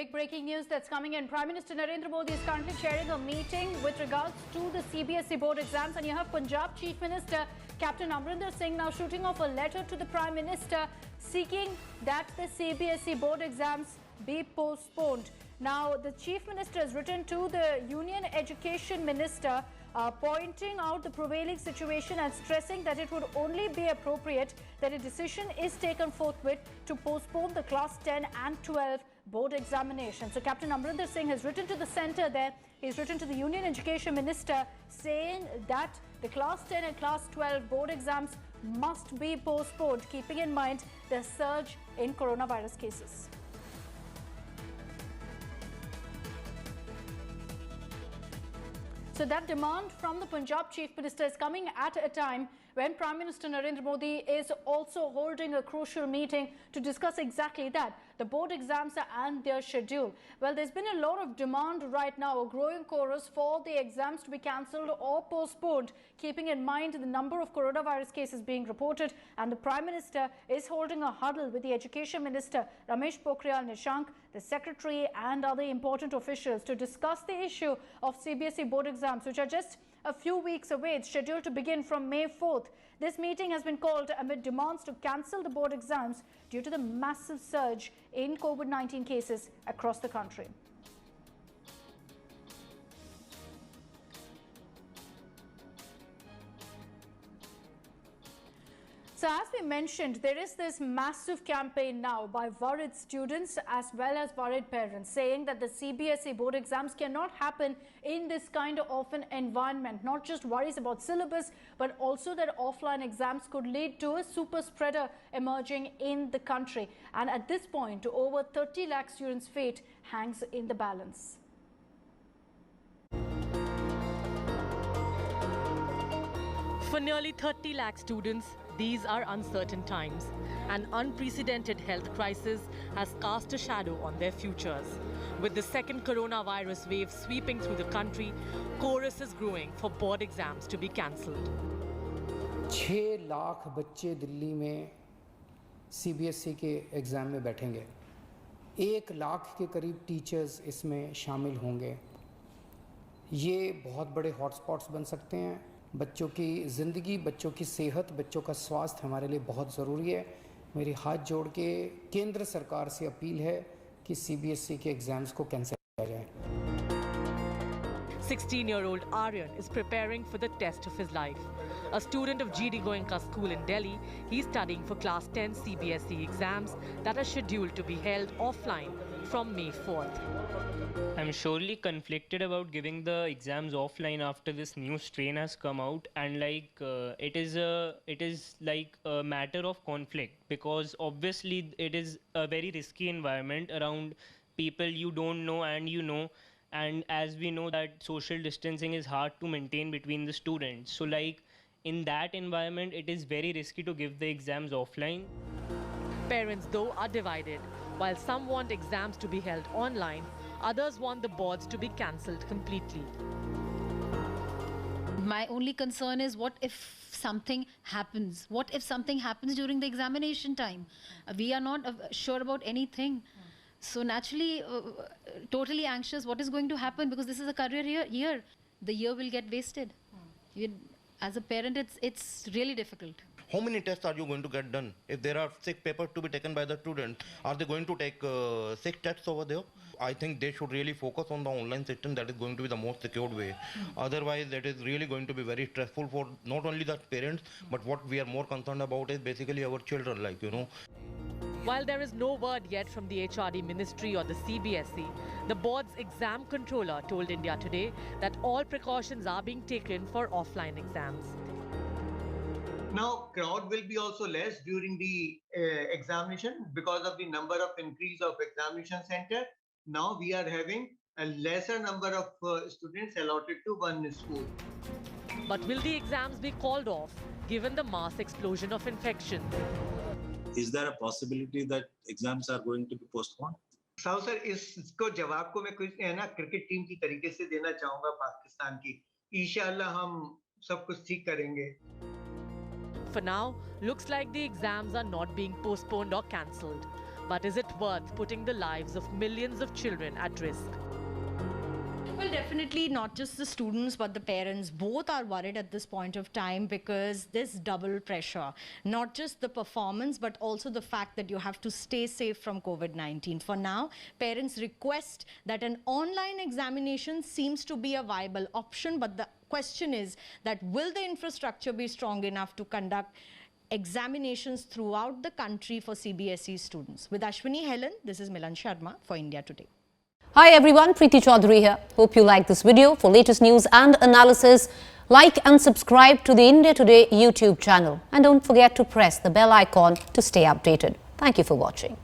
Big breaking news that's coming in. Prime Minister Narendra Modi is currently chairing a meeting with regards to the CBSE board exams, and you have Punjab Chief Minister Captain Amrinder Singh now shooting off a letter to the Prime Minister seeking that the CBSE board exams be postponed. Now, the Chief Minister has written to the Union Education Minister pointing out the prevailing situation and stressing that it would only be appropriate that a decision is taken forthwith to postpone the class 10 and 12 board examination. So Captain Amrinder Singh has written to the centre there. He's written to the Union Education Minister saying that the class 10 and class 12 board exams must be postponed, keeping in mind the surge in coronavirus cases. So that demand from the Punjab Chief Minister is coming at a time when Prime Minister Narendra Modi is also holding a crucial meeting to discuss exactly that, the board exams and their schedule. Well, there's been a lot of demand right now, a growing chorus for the exams to be cancelled or postponed, keeping in mind the number of coronavirus cases being reported. And the Prime Minister is holding a huddle with the Education Minister Ramesh Pokhriyal Nishank, the Secretary and other important officials to discuss the issue of CBSE board exams, which are just a few weeks away. It's scheduled to begin from May 4th. This meeting has been called amid demands to cancel the board exams due to the massive surge in COVID-19 cases across the country. So as we mentioned, there is this massive campaign now by worried students as well as worried parents saying that the CBSE board exams cannot happen in this kind of an environment. Not just worries about syllabus, but also that offline exams could lead to a super spreader emerging in the country. And at this point, over 30 lakh students' fate hangs in the balance. For nearly 30 lakh students, these are uncertain times. An unprecedented health crisis has cast a shadow on their futures. With the second coronavirus wave sweeping through the country, chorus is growing for board exams to be cancelled. 6 lakh बच्चे दिल्ली में CBSE के exam में बैठेंगे। 1 लाख के करीब teachers इसमें शामिल होंगे। ये बहुत बड़े हॉटस्पॉट्स बन सकते हैं। बच्चों की ज़िंदगी, बच्चों की सेहत, बच्चों का स्वास्थ्य हमारे लिए बहुत ज़रूरी है। मेरी हाथ जोड़ के केंद्र सरकार से अपील है कि CBSE के एग्ज़ाम्स को कैंसिल किया जाए। 16-year-old Aryan is preparing for the test of his life. A student of GD Goenka School in Delhi, he's studying for class 10 CBSE exams that are scheduled to be held offline from May 4th. I'm surely conflicted about giving the exams offline after this new strain has come out, and it is like a matter of conflict, because obviously it is a very risky environment around people you don't know and you know, and as we know that social distancing is hard to maintain between the students. So in that environment, it is very risky to give the exams offline. Parents, though, are divided. While some want exams to be held online, others want the boards to be cancelled completely. My only concern is, what if something happens? What if something happens during the examination time? We are not sure about anything. So naturally, totally anxious. What is going to happen? Because this is a career year. The year will get wasted. As a parent, it's really difficult. How many tests are you going to get done? If there are 6 papers to be taken by the student, are they going to take 6 tests over there? I think they should really focus on the online system. That is going to be the most secured way. Otherwise, that is really going to be very stressful for not only the parents, but what we are more concerned about is basically our children, While there is no word yet from the HRD Ministry or the CBSE, the board's exam controller told India Today that all precautions are being taken for offline exams. Now, crowd will be also less during the examination because of the number of increase of examination center. Now we are having a lesser number of students allotted to one school. But will the exams be called off given the mass explosion of infection? Is there a possibility that exams are going to be postponed? Sahu sir, इसको जवाब को मैं कुछ cricket team की तरीके से देना चाहूंगा पाकिस्तान की। इंशाअल्लाह हम सब कुछ ठीक करेंगे। For now, looks like the exams are not being postponed or cancelled. But is it worth putting the lives of millions of children at risk? Well, definitely not just the students, but the parents. Both are worried at this point of time because there's double pressure. Not just the performance, but also the fact that you have to stay safe from COVID-19. For now, parents request that an online examination seems to be a viable option, but the question is that will the infrastructure be strong enough to conduct examinations throughout the country for CBSE students? With Ashwini Helen, this is Milan Sharma for India Today. Hi everyone, Preeti Chaudhary here. Hope you like this video. For latest news and analysis, like and subscribe to the India Today YouTube channel. And don't forget to press the bell icon to stay updated. Thank you for watching.